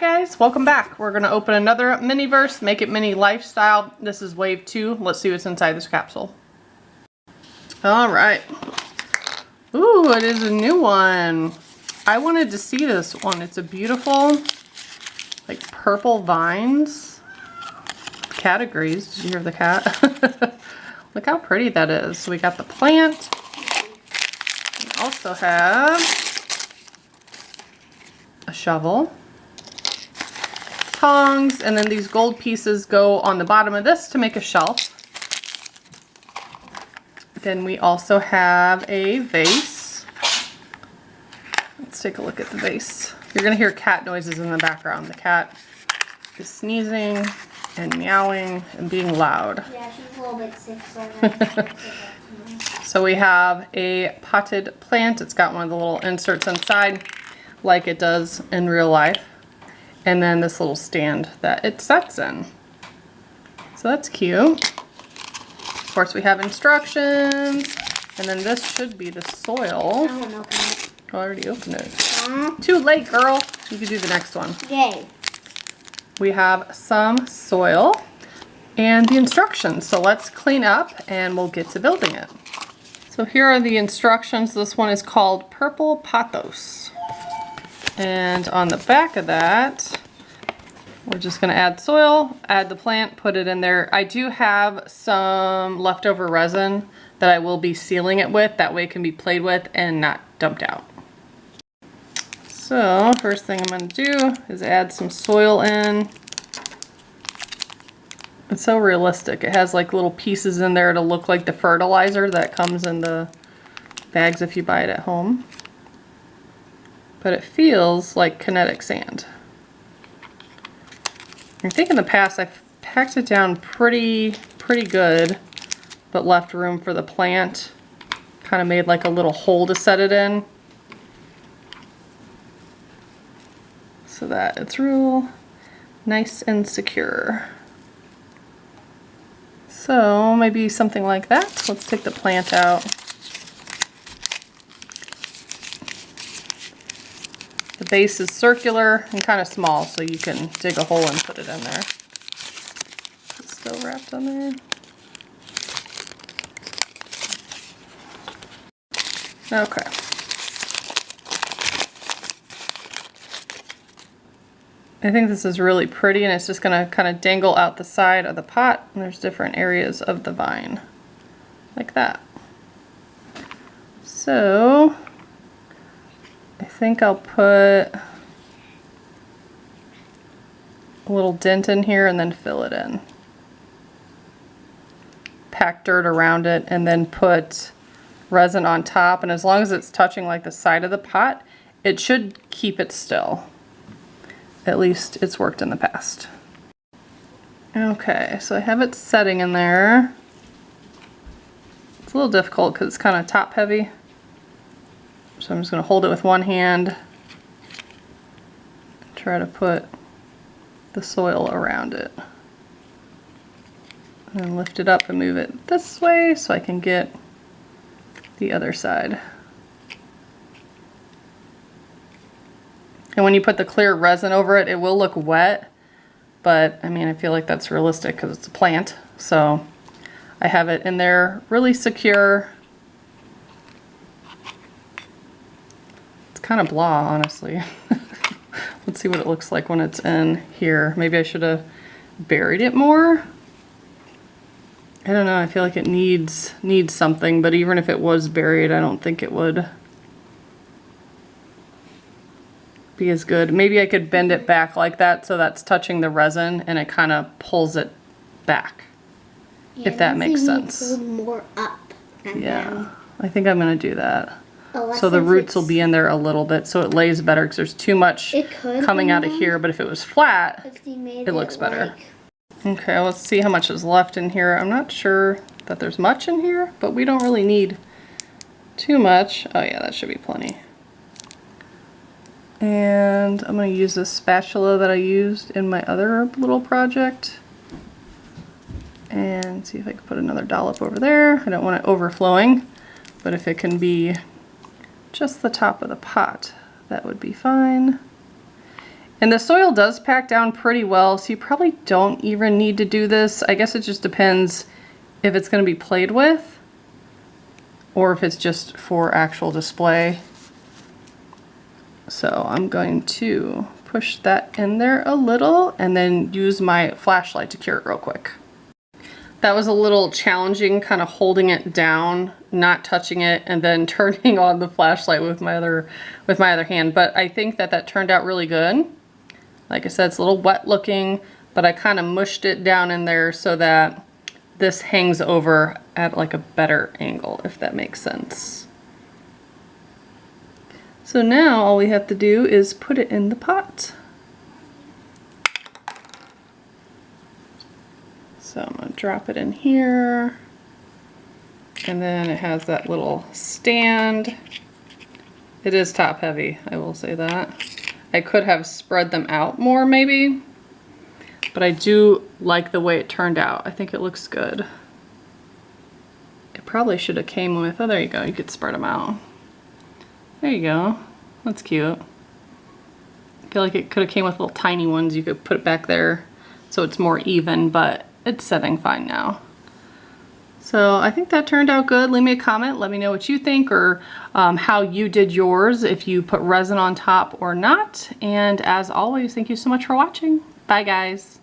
Guys, welcome back. We're going to open another Miniverse Make It Mini Lifestyle. This is wave 2. Let's see what's inside this capsule. Alright. Ooh, it is a new one. I wanted to see this one. It's a beautiful, like, purple vines. Cat agrees. Did you hear the cat? Look how pretty that is. So we got the plant. We also have a shovel, tongs, and then these gold pieces go on the bottom of this to make a shelf. Then we also have a vase. Let's take a look at the vase. You're gonna hear cat noises in the background. The cat is sneezing and meowing and being loud. Yeah, she's a little bit sick, so I'm gonna So we have a potted plant. It's got one of the little inserts inside like it does in real life. And then this little stand that it sets in. So that's cute. Of course, we have instructions. And then this should be the soil. I won't open it. Oh, I already opened it. Too late, girl. You can do the next one. Yay. We have some soil and the instructions. So let's clean up and we'll get to building it. So here are the instructions. This one is called Purple Pothos. And on the back of that, we're just going to add soil, add the plant, put it in there. I do have some leftover resin that I will be sealing it with. That way it can be played with and not dumped out. So first thing I'm going to do is add some soil in. It's so realistic. It has like little pieces in there to look like the fertilizer that comes in the bags if you buy it at home. But it feels like kinetic sand. I think in the past I've packed it down pretty good, but left room for the plant. Kind of made like a little hole to set it in, so that it's real nice and secure. So maybe something like that. Let's take the plant out. The base is circular and kind of small, so you can dig a hole and put it in there. It's still wrapped on there. Okay. I think this is really pretty, and it's just going to kind of dangle out the side of the pot, and there's different areas of the vine, like that. So I think I'll put a little dent in here and then fill it in. Pack dirt around it and then put resin on top, and as long as it's touching like the side of the pot, it should keep it still. At least it's worked in the past. Okay, so I have it setting in there. It's a little difficult because it's kind of top heavy. So I'm just going to hold it with one hand and try to put the soil around it. And then lift it up and move it this way so I can get the other side. And when you put the clear resin over it, it will look wet, but I mean, I feel like that's realistic because it's a plant. So I have it in there really secure. Kind of blah, honestly. Let's see what it looks like when it's in here. Maybe I should have buried it more. I don't know, I feel like it needs something, but even if it was buried, I don't think it would be as good. Maybe I could bend it back like that so that's touching the resin and it kind of pulls it back. Yeah, if that makes sense. Pull more up and down. I think I'm going to do that. So the roots will be in there a little bit so it lays better, because there's too much coming out of here, but if it was flat, it looks better. Okay, let's see how much is left in here. I'm not sure that there's much in here, but we don't really need too much. Oh yeah, that should be plenty. And I'm going to use this spatula that I used in my other little project. And see if I can put another dollop over there. I don't want it overflowing, but if it can be just the top of the pot, that would be fine. And the soil does pack down pretty well, so you probably don't even need to do this. I guess it just depends if it's going to be played with or if it's just for actual display. So I'm going to push that in there a little and then use my flashlight to cure it real quick. That was a little challenging, kind of holding it down, not touching it, and then turning on the flashlight with my other hand. But I think that that turned out really good. Like I said, it's a little wet looking, but I kind of mushed it down in there so that this hangs over at like a better angle, if that makes sense. So now all we have to do is put it in the pot. So I'm gonna drop it in here. And then it has that little stand. It is top heavy, I will say that. I could have spread them out more maybe, but I do like the way it turned out. I think it looks good. It probably should have came with, oh there you go, you could spread them out. There you go, that's cute. I feel like it could have came with little tiny ones. You could put it back there so it's more even, but it's setting fine now. So I think that turned out good. Leave me a comment, let me know what you think, or how you did yours, if you put resin on top or not. And as always, thank you so much for watching. Bye guys.